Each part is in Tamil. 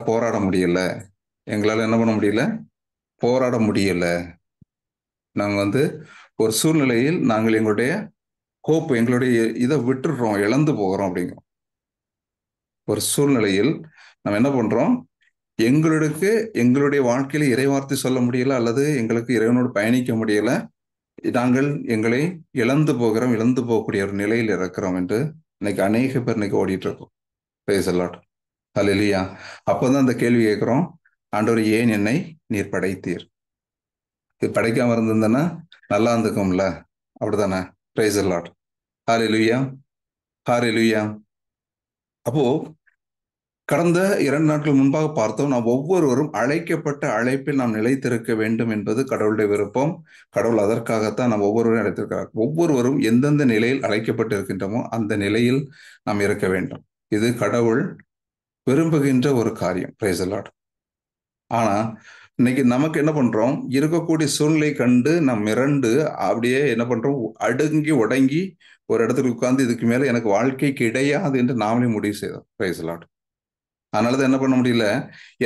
போராட முடியல. எங்களால என்ன பண்ண முடியல? போராட முடியல. நாங்க வந்து ஒரு சூழ்நிலையில் நாங்கள் எங்களுடைய ஹோப், எங்களுடைய இத விட்டுடுறோம், இழந்து போகிறோம் அப்படிங்கிறோம். ஒரு சூழ்நிலையில் நம்ம என்ன பண்றோம்? எங்களுக்கு எங்களுடைய வாழ்க்கையில இறைவார்த்தை சொல்ல முடியல, அல்லது எங்களுக்கு இறைவனோடு பயணிக்க முடியல. நாங்கள் எங்களை இழந்து போகிறோம், இழந்து போகக்கூடிய ஒரு நிலையில் இருக்கிறோம் என்று இன்னைக்கு அநேக பேர் இன்னைக்கு ஓடிட்டு இருக்கோம். Praise the lord. ஹல்லேலூயா. அப்பதான் அந்த கேள்வி கேட்கிறோம், ஆண்டவரே ஏன் என்னை நீர் படைத்தீர்? இது படைக்காம இருந்திருந்தேன்னா நல்லா இருந்துக்கும்ல. அப்படிதானே? Praise the lord. Hallelujah. Hallelujah. அப்போ கடந்த 2 நாட்கள் முன்பாக பார்த்தோம், நாம் ஒவ்வொருவரும் அழைக்கப்பட்ட அழைப்பில் நாம் நிலைத்திருக்க வேண்டும் என்பது கடவுளுடைய விருப்பம். கடவுள் அதற்காகத்தான் நாம் ஒவ்வொருவரையும் அழைத்திருக்கிறார். ஒவ்வொருவரும் எந்தெந்த நிலையில் அழைக்கப்பட்டு இருக்கின்றோமோ அந்த நிலையில் நாம் இருக்க வேண்டும். இது கடவுள் விரும்புகின்ற ஒரு காரியம். Price the Lord. ஆனா இன்னைக்கு நமக்கு என்ன பண்றோம்? இருக்கக்கூடிய சூழ்நிலை கண்டு நாம் மிரண்டு அப்படியே என்ன பண்றோம்? அடுங்கி உடங்கி ஒரு இடத்துல உட்கார்ந்து இதுக்கு மேல எனக்கு வாழ்க்கை கிடையாது என்று நாமளே முடிவு செய்தோம். Price the Lord. அதனாலதான் என்ன பண்ண முடியல?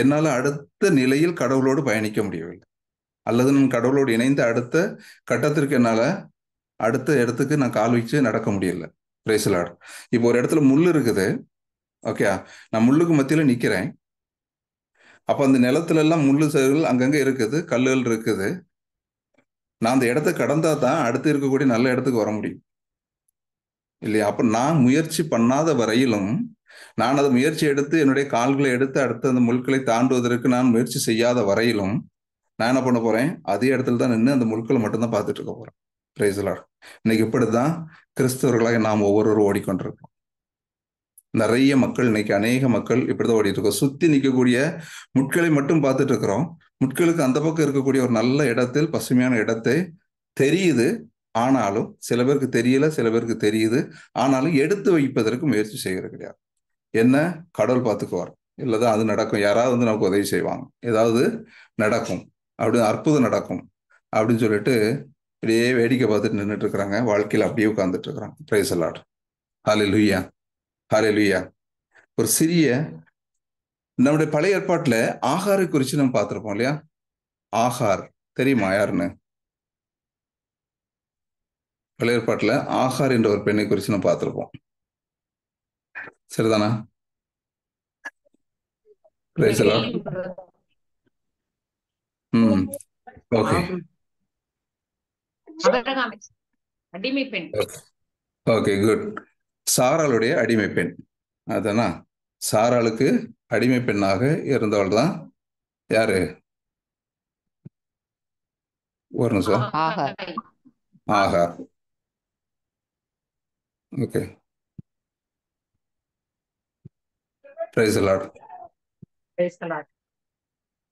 என்னால அடுத்த நிலையில் கடவுளோடு பயணிக்க முடியவில்லை. அல்லது நான் கடவுளோடு இணைந்த அடுத்த கட்டத்திற்கு என்னால அடுத்த இடத்துக்கு நான் கால் வச்சு நடக்க முடியல. Price the Lord. இப்போ ஒரு இடத்துல முள்ளு இருக்குது. ஓகே. நான் முள்ளுக்கு மத்தியில நிக்கிறேன். அப்ப அந்த நிலத்துல எல்லாம் முள்ளு செடிகள் அங்கங்க இருக்குது, கல்லுகள் இருக்குது. நான் அந்த இடத்த கடந்தா தான் அடுத்து இருக்கக்கூடிய நல்ல இடத்துக்கு வர முடியும். இல்லையா? அப்ப நான் முயற்சி பண்ணாத வரையிலும், நான் அதை முயற்சி எடுத்து என்னுடைய கால்களை எடுத்து அடுத்த அந்த முட்களை தாண்டுவதற்கு நான் முயற்சி செய்யாத வரையிலும், நான் என்ன பண்ண போறேன்? அதே இடத்துல தான் நின்னு அந்த முட்கள மட்டும் தான் பார்த்துட்டு இருக்க போறேன். Price the Lord. இன்னைக்கு இப்படித்தான் கிறிஸ்தவர்களாக நாம் ஒவ்வொருவரும் ஓடிக்கொண்டிருக்கிறோம். நிறைய மக்கள், இன்னைக்கு அநேக மக்கள் இப்படிதான் ஓடிட்டு இருக்கோம். சுத்தி நிற்கக்கூடிய முட்களை மட்டும் பார்த்துட்டு இருக்கிறோம். முட்களுக்கு அந்த பக்கம் இருக்கக்கூடிய ஒரு நல்ல இடத்தில், பசுமையான இடத்தை தெரியுது. ஆனாலும் சில பேருக்கு தெரியல, சில பேருக்கு தெரியுது. ஆனாலும் எடுத்து வைப்பதற்கு முயற்சி செய்கிறது கிடையாது. என்ன? கடவுள் பார்த்துக்குவார். இல்லதான் அது நடக்கும். யாராவது வந்து நமக்கு உதவி செய்வாங்க. ஏதாவது நடக்கும். அப்படி அற்புதம் நடக்கும். அப்படின்னு சொல்லிட்டு இப்படியே வேடிக்கை பார்த்துட்டு நின்றுட்டு இருக்கிறாங்க. வாழ்க்கையில அப்படியே உட்கார்ந்துட்டு இருக்கிறாங்க. Praise the lord. Hallelujah. Hallelujah. ஒரு சிறிய நம்முடைய பழைய ஏற்பாட்டுல ஆகாரை குறிச்சு நம்ம பார்த்திருப்போம் இல்லையா? ஆகார் தெரியுமா யாருன்னு? பழைய ஏற்பாட்டுல ஆகார் என்ற ஒரு பெண்ணை குறிச்சு நம்ம பார்த்திருப்போம். சரிதானா? Price the Lord. ம். ஓகே. அடிமை பெண். Okay, good. சாராளுடைய அடிமை பெண். அதானா? சாராளுக்கு அடிமை பெண்ணாக இருந்தவள் தான் யாரு? ஒரு நிமிஷம். Hagar. Okay. Praise the lord.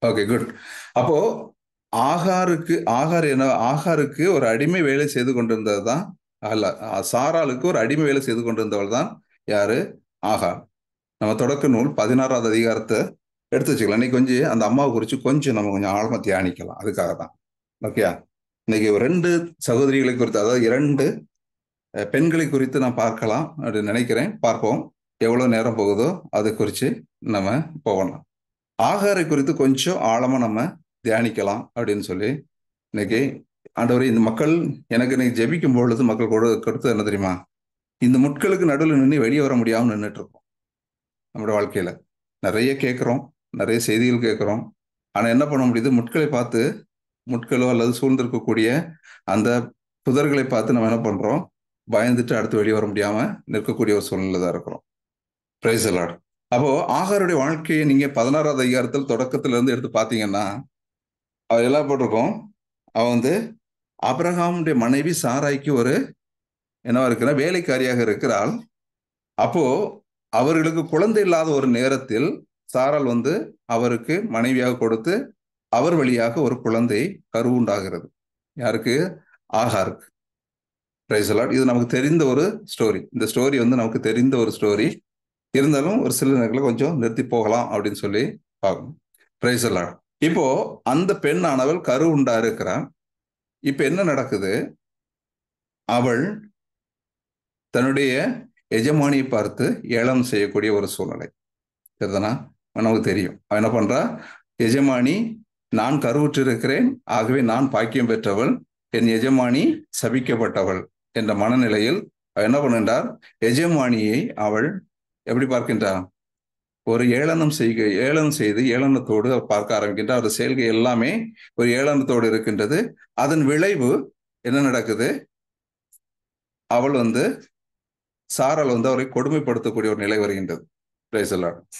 Okay, good. அப்போ ஆகாருக்கு ஒரு அடிமை வேலை செய்து கொண்டிருந்தது தான், அல்ல, சாராளுக்கு ஒரு அடிமை வேலை செய்து கொண்டிருந்தவள் தான் யாரு? ஆகார். நம்ம தொடக்க நூல் 16வது அதிகாரத்தை எடுத்து வச்சுக்கலாம். இன்னைக்கு கொஞ்சம் அந்த அம்மாவை குறித்து கொஞ்சம் நம்ம கொஞ்சம் ஆழமா தியானிக்கலாம். அதுக்காக தான். ஓகே. இன்னைக்கு 2 சகோதரிகளை குறித்து, அதாவது 2 பெண்களை குறித்து நான் பார்க்கலாம் அப்படின்னு நினைக்கிறேன். பார்ப்போம். எவ்வளவு நேரம் போகுதோ அதை குறித்து நம்ம போகலாம். ஆகாரை குறித்து கொஞ்சம் ஆழமா நம்ம தியானிக்கலாம் அப்படின்னு சொல்லி இன்னைக்கு ஆண்டவரே, இந்த மக்கள் எனக்கு இன்னைக்கு ஜெபிக்கும் பொழுது மக்கள் கொடுத்து என்ன தெரியுமா? இந்த முட்களுக்கு நடுவில் நின்று வெளியே வர முடியாமல் நின்றுட்டு இருக்கோம். நம்மளோட வாழ்க்கையில நிறைய கேட்கிறோம், நிறைய செய்திகள் கேட்கிறோம். ஆனா என்ன பண்ண முடியுது? முட்களை பார்த்து, முட்களோ அல்லது சூழ்ந்திருக்கக்கூடிய அந்த புதர்களை பார்த்து நம்ம என்ன பண்றோம்? பயந்துட்டு அடுத்து வெளியே வர முடியாம நிற்கக்கூடிய ஒரு சூழ்நிலை தான் இருக்கிறோம். Price the Lord. அப்போ ஆகாருடைய வாழ்க்கையை நீங்க 16வது அதிகாரத்தில் தொடக்கத்துல இருந்து எடுத்து பார்த்தீங்கன்னா, அவர் எல்லாம் போட்டிருக்கோம். அவன் வந்து ஆபிரகாமுடைய மனைவி சாராய்க்கு ஒரு என்னவா இருக்கிற வேலைக்காரியாக இருக்கிறாள். அப்போ அவர்களுக்கு குழந்தை இல்லாத ஒரு நேரத்தில் சாராள் வந்து அவருக்கு மனைவியாக கொடுத்து அவர் வழியாக ஒரு குழந்தை கருவுண்டாகிறது. யாருக்கு? ஆகாருக்கு. Praise the lord. இது நமக்கு தெரிந்த ஒரு ஸ்டோரி. இந்த ஸ்டோரி வந்து நமக்கு தெரிந்த ஒரு ஸ்டோரி. இருந்தாலும் ஒரு சில நேரங்களில் கொஞ்சம் நிறுத்தி போகலாம் அப்படின்னு சொல்லி பார்க்கணும். Praise the Lord. இப்போ அந்த பெண்ணானவள் கரு உண்டா இருக்கிறான். இப்ப என்ன நடக்குது? அவள் தன்னுடைய எஜமானியை பார்த்து ஏளனம் செய்யக்கூடிய ஒரு சூழ்நிலை. சரிதானா? நமக்கு தெரியும். அவன் என்ன பண்றா, எஜமானி நான் கருவுற்று இருக்கிறேன், ஆகவே நான் பாக்கியம் பெற்றவள், என் எஜமானி சபிக்கப்பட்டவள் என்ற மனநிலையில் அவள் என்ன பண்ணுகின்றார், எஜமானியை அவள் எப்படி பார்க்கின்றார், ஒரு ஏளனம் செய்து ஏளனத்தோடு அவர் பார்க்க ஆரம்பிக்கின்றார். அவர் செயல்கை எல்லாமே ஒரு ஏளனத்தோடு இருக்கின்றது. அதன் விளைவு என்ன நடக்குது, அவள் சாரால் அவரை கொடுமைப்படுத்தக்கூடிய ஒரு நிலை வருகின்றது.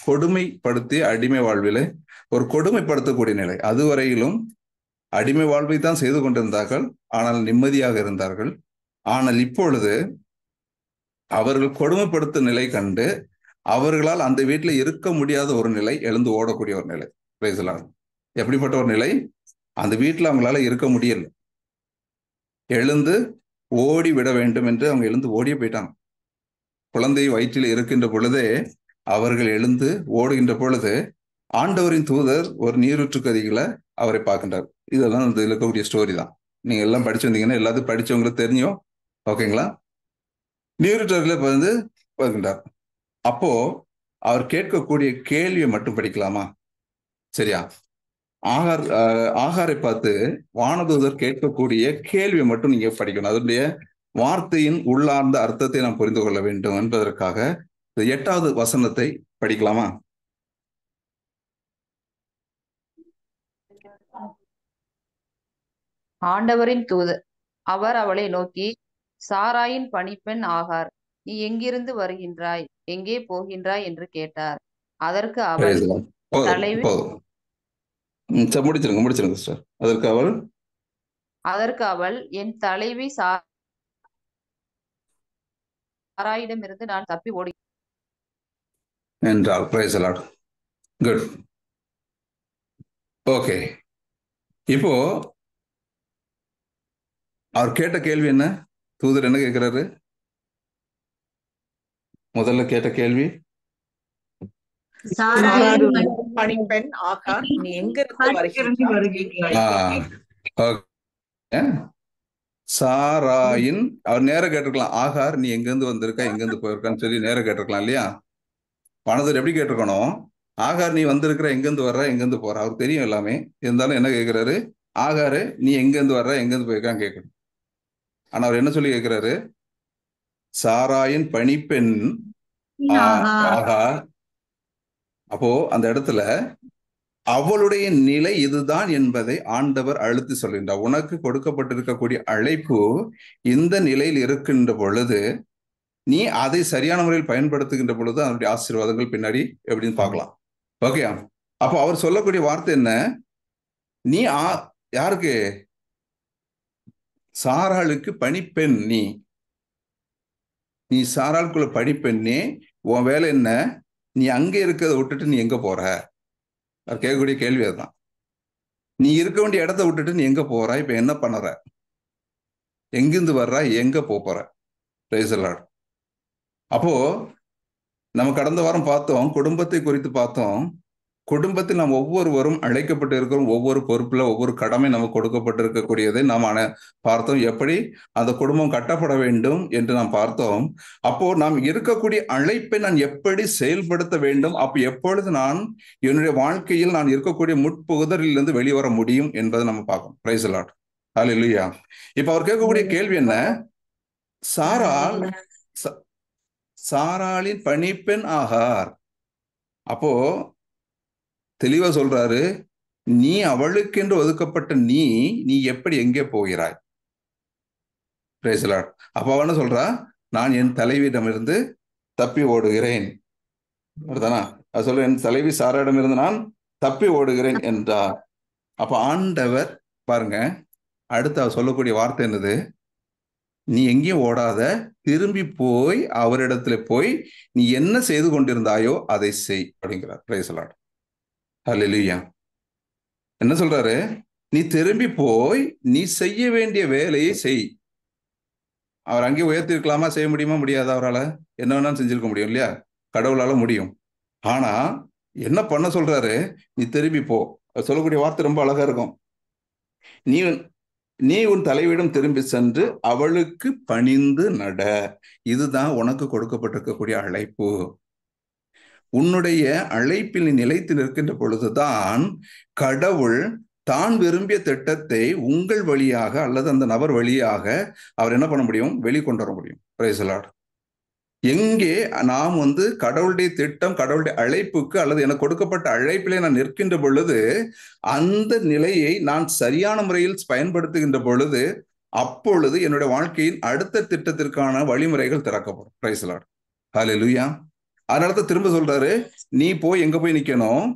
கொடுமைப்படுத்தி அடிமை வாழ்விலே ஒரு கொடுமைப்படுத்தக்கூடிய நிலை. அதுவரையிலும் அடிமை வாழ்வை தான் செய்து கொண்டிருந்தார்கள், ஆனால் நிம்மதியாக இருந்தார்கள். ஆனால் இப்பொழுது அவர்கள் கொடுமைப்படுத்தும் நிலை கண்டு அவர்களால் அந்த வீட்டில் இருக்க முடியாத ஒரு நிலை, எழுந்து ஓடக்கூடிய ஒரு நிலை. எப்படிப்பட்ட ஒரு நிலை, அந்த வீட்டில் அவங்களால இருக்க முடியல, எழுந்து ஓடி விட வேண்டும் என்று அவங்க எழுந்து ஓடியே போயிட்டாங்க. குழந்தை வயிற்றில் இருக்கின்ற பொழுதே அவர்கள் எழுந்து ஓடுகின்ற பொழுது ஆண்டவரின் தூதர் ஒரு நீரூற்றுக்கு அருகில அவரை பார்க்கின்றார். இதெல்லாம் இதுல இருக்கக்கூடிய ஸ்டோரி தான். நீங்க எல்லாம் படிச்சு வந்தீங்கன்னா எல்லாத்தையும் படிச்சவங்களுக்கு தெரியும். ஓகேங்களா? நீரூற்று பார்க்கின்றார். அப்போ அவர் கேட்கக்கூடிய கேள்வியை மட்டும் படிக்கலாமா? சரியா? ஆகாரை பார்த்து வானதூதர் கேட்கக்கூடிய கேள்வியை மட்டும் நீங்க படிக்கணும். அதனுடைய வார்த்தையின் உள்ளார்ந்த அர்த்தத்தை நாம் புரிந்து கொள்ள வேண்டும் என்பதற்காக 8வது வசனத்தை படிக்கலாமா? ஆண்டவரின் தூதர் அவர் அவளை நோக்கி, சாராயின் பணிப்பெண் ஆகார், நீ எங்கிருந்து வருகின்றாய், எங்கே போகின்றாய் என்று கேட்டார். அதற்கு அவள், தலைவி முடிச்சிருங்க சிஸ்டர். அதற்கு அவள், என் தலைவி சாராயிடமிருந்து நான் தப்பி ஓடி என்றாள். Price the Lord. Good. Okay, இப்போ அவர் கேட்ட கேள்வி என்ன? தூதர் என்ன கேட்கிறாரு? முதல்ல கேட்ட கேள்வி, பணிப்பெண் ஆகார், நீ எங்கிருந்து வருகிறாய்? சாராயின் அவர் நேரம் கேட்டிருக்கலாம், ஆகார் நீ எங்கிருந்து வந்திருக்க, எங்கிருந்து போயிருக்கான்னு சொல்லி நேரம் கேட்டிருக்கலாம் இல்லையா? பணத்தர் எப்படி கேட்டிருக்கணும், ஆகார் நீ வந்திருக்கிற, எங்கிருந்து வர்ற, எங்கிருந்து போற, அவருக்கு தெரியும் எல்லாமே. இருந்தாலும் என்ன கேட்கிறாரு, ஆகாரு நீ எங்கிருந்து வர்ற, எங்கிருந்து போயிருக்கான்னு கேட்கணும். ஆனா அவர் என்ன சொல்லி கேட்கிறாரு, சாராயின் பணிப்பெண் ஆகார். அப்போ அந்த இடத்துல அவளுடைய நிலை இதுதான் என்பதை ஆண்டவர் அழுத்தி சொல்கின்றார். உனக்கு கொடுக்கப்பட்டிருக்கக்கூடிய அழைப்பு இந்த நிலையில் இருக்கின்ற பொழுது நீ அதை சரியான முறையில் பயன்படுத்துகின்ற பொழுது அதனுடைய ஆசீர்வாதங்கள் பின்னாடி எப்படின்னு பார்க்கலாம். ஓகே, அப்போ அவர் சொல்லக்கூடிய வார்த்தை என்ன, நீ யாருக்கு, சாராளுக்கு பணிப்பெண், நீ சாராளுக்குள்ள பணிப்பெண்ணே, உன் வேலை என்ன, நீ அங்க இருக்கிறத விட்டுட்டு நீ எங்க போற? அவர் கேட்கக்கூடிய கேள்வி அதுதான். நீ இருக்க வேண்டிய இடத்த விட்டுட்டு நீ எங்க போற, இப்ப என்ன பண்ணுற, எங்கிருந்து வர்ற, எங்க போற? Price the Lord. அப்போ நம்ம கடந்த வாரம் பார்த்தோம், குடும்பத்தை குறித்து பார்த்தோம். குடும்பத்தில் நாம் ஒவ்வொருவரும் அழைக்கப்பட்டு இருக்கிறோம். ஒவ்வொரு பொறுப்புல ஒவ்வொரு கடமை நமக்கு கொடுக்கப்பட்டிருக்கக்கூடியதை நாம் பார்த்தோம். எப்படி அந்த குடும்பம் கட்டப்பட வேண்டும் என்று நாம் பார்த்தோம். அப்போ நாம் இருக்கக்கூடிய அழைப்பை நான் எப்படி செயல்படுத்த வேண்டும், அப்போ எப்பொழுது நான் என்னுடைய வாழ்க்கையில் நான் இருக்கக்கூடிய முட்புகுதலிலிருந்து வெளிவர முடியும் என்பதை நம்ம பார்க்கணும். Praise the lord. ஹல்லேலூயா. இப்ப அவர் கேட்கக்கூடிய கேள்வி என்ன, சாராளின் பணிப்பெண் ஆகார். அப்போ தெளிவா சொல்றாரு, நீ அவளுக்கென்று ஒதுக்கப்பட்ட நீ எப்படி எங்கே போகிறாய்? Price the Lord. அப்ப அவன சொல்றா, நான் என் தலைவியிடமிருந்து தப்பி ஓடுகிறேன். அது சொல்ல, என் தலைவி சாராயிடமிருந்து நான் தப்பி ஓடுகிறேன் என்றார். அப்ப ஆண்டவர் பாருங்க, அடுத்து அவர் சொல்லக்கூடிய வார்த்தை என்னது, நீ எங்கேயும் ஓடாத, திரும்பி போய் அவரிடத்துல போய் நீ என்ன செய்து கொண்டிருந்தாயோ அதை செய் அப்படிங்கிறார். Praise the lord. ஹல்லேலூயா. என்ன சொல்றாரு, நீ திரும்பி போய் நீ செய்ய வேண்டிய வேலையை செய். அவர் அங்கே உயர்த்திருக்கலாமா, செய்ய முடியுமா, முடியாதா? அவரால் என்ன வேணாலும் செஞ்சிருக்க முடியும் இல்லையா? கடவுளால முடியும். ஆனா என்ன பண்ண சொல்றாரு, நீ திரும்பி போ. சொல்லக்கூடிய வார்த்தை ரொம்ப அழகா இருக்கும். நீ உன் தலைவியிடம் திரும்பி சென்று அவளுக்கு பணிந்து நட. இதுதான் உனக்கு கொடுக்கப்பட்டிருக்கக்கூடிய அழைப்பு. உன்னுடைய அழைப்பில் நீ நிலைத்து நிற்கின்ற பொழுதுதான் கடவுள் தான் விரும்பிய திட்டத்தை உங்கள் வழியாக அல்லது அந்த நபர் வழியாக அவர் என்ன பண்ண முடியும், வெளிக்கொண்டு வர முடியும். Praise the Lord. எங்கே நாம் கடவுளுடைய திட்டம், கடவுளுடைய அழைப்புக்கு அல்லது எனக்கு கொடுக்கப்பட்ட அழைப்பிலே நான் நிற்கின்ற பொழுது அந்த நிலையை நான் சரியான முறையில் பயன்படுத்துகின்ற பொழுது அப்பொழுது என்னுடைய வாழ்க்கையின் அடுத்த திட்டத்திற்கான வழிமுறைகள் திறக்கப்படும். Praise the lord. ஹல்லேலூயா. அதனாலதான் திரும்ப சொல்றாரு, நீ போய் எங்க போய் நிக்கணும்,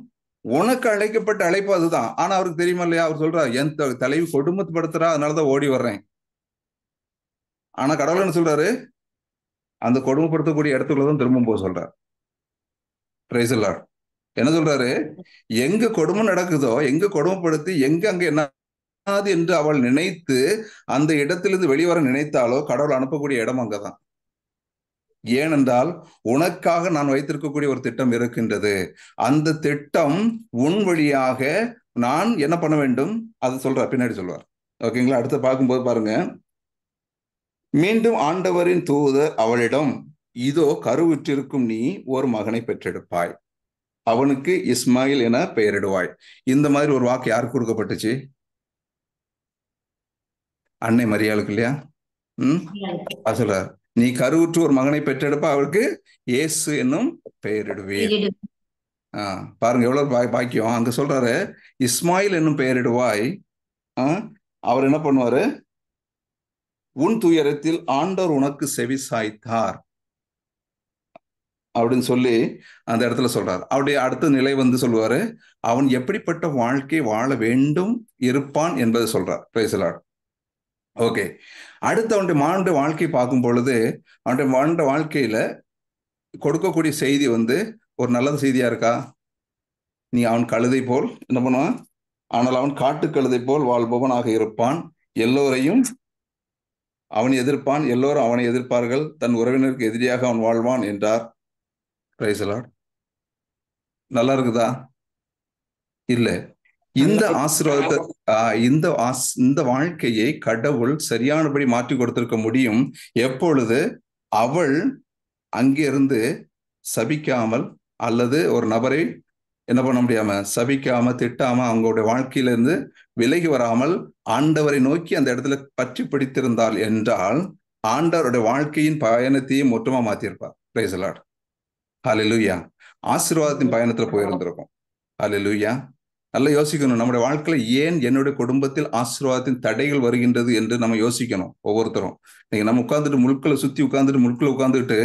உனக்கு அழைக்கப்பட்ட அழைப்பு அதுதான். ஆனா அவருக்கு தெரியுமா இல்லையா, அவர் சொல்றாரு என் தலைவி கொடுமைப்படுத்துறா, அதனாலதான் ஓடி வர்றேன். ஆனா கடவுள் என்ன சொல்றாரு, அந்த கொடுமைப்படுத்தக்கூடிய இடத்துக்குள்ளதான் திரும்பவும் போக சொல்றார். Price the Lord. என்ன சொல்றாரு, எங்க கொடுமை நடக்குதோ, எங்க கொடுமைப்படுத்தி எங்க அங்க என்ன என்று அவள் நினைத்து அந்த இடத்திலிருந்து வெளிவர நினைத்தாலோ கடவுள் அனுப்பக்கூடிய இடம் அங்கதான். ஏனென்றால் உனக்காக நான் வைத்திருக்கக்கூடிய ஒரு திட்டம் இருக்கின்றது. அந்த திட்டம் உன் வழியாக நான் என்ன பண்ண வேண்டும் அது சொல்றார், பின்னாடி சொல்வார். ஓகேங்களா. அடுத்து பார்க்கும்போது பாருங்க, மீண்டும் ஆண்டவரின் தூதர் அவளிடம், இதோ கருவுற்றிருக்கும் நீ ஒரு மகனை பெற்றெடுப்பாய், அவனுக்கு இஸ்மாயில் என பெயரிடுவாய். இந்த மாதிரி ஒரு வாக்கு யாருக்கு கொடுக்கப்பட்டுச்சு? அன்னை மரியாளுக்கு இல்லையா? சொல்றார், நீ கருவுற்று ஒரு மகனை பெற்றெடுப்ப, அவருக்கு இயேசு என்னும் பெயரிடுவீர். பாருங்க எவ்வளவு பாக்கியம். அங்க சொல்றாரு, இஸ்மாயில் என்னும் பெயரிடுவாய். அவர் என்ன பண்ணுவாரு, உன் துயரத்தில் ஆண்டவர் உனக்கு செவி சாய்த்தார் அப்படின்னு சொல்லி அந்த இடத்துல சொல்றாரு. அவருடைய அடுத்த நிலை சொல்லுவாரு, அவன் எப்படிப்பட்ட வாழ்க்கை வாழ வேண்டும் இருப்பான் என்பதை சொல்றார். Price the lord. ஓகே. அடுத்து அவனுடைய மானுடைய வாழ்க்கை பார்க்கும் பொழுது அவனுடைய மானுடைய வாழ்க்கையில கொடுக்கக்கூடிய செய்தி ஒரு நல்ல செய்தியா இருக்கா? நீ அவன் கழுதை போல் என்ன பண்ணுவான், ஆனால் அவன் காட்டு கழுதை போல் வாழ்பவனாக இருப்பான், எல்லோரையும் அவன் எதிர்ப்பான், எல்லோரும் அவனை எதிர்ப்பார்கள், தன் உறவினருக்கு எதிரியாக அவன் வாழ்வான் என்றார். Price the Lord. நல்லா இருக்குதா? இல்ல. இந்த ஆசீர்வாதத்தை இந்த வாழ்க்கையை கடவுள் சரியானபடி மாற்றி கொடுத்திருக்க முடியும் எப்பொழுது அவள் அங்கிருந்து சபிக்காமல் அல்லது ஒரு நபரை என்ன பண்ண முடியாம சபிக்காம திட்டாம அவங்களுடைய வாழ்க்கையிலிருந்து விலகி வராமல் ஆண்டவரை நோக்கி அந்த இடத்துல பற்றி பிடித்திருந்தாள் என்றால் ஆண்டவருடைய வாழ்க்கையின் பயணத்தையும் மொத்தமா மாத்திருப்பார். Price the lord. ஹல்லேலூயா. ஆசீர்வாதத்தின் பயணத்துல போயிருந்திருக்கும். ஹல்லேலூயா. நல்லா யோசிக்கணும், நம்முடைய வாழ்க்கையில ஏன் என்னுடைய குடும்பத்தில் ஆசீர்வாதத்தின் தடைகள் வருகின்றது என்று நம்ம யோசிக்கணும் ஒவ்வொருத்தரும். நீங்க நம்ம உட்கார்ந்துட்டு முழுக்களை சுத்தி உட்கார்ந்துட்டு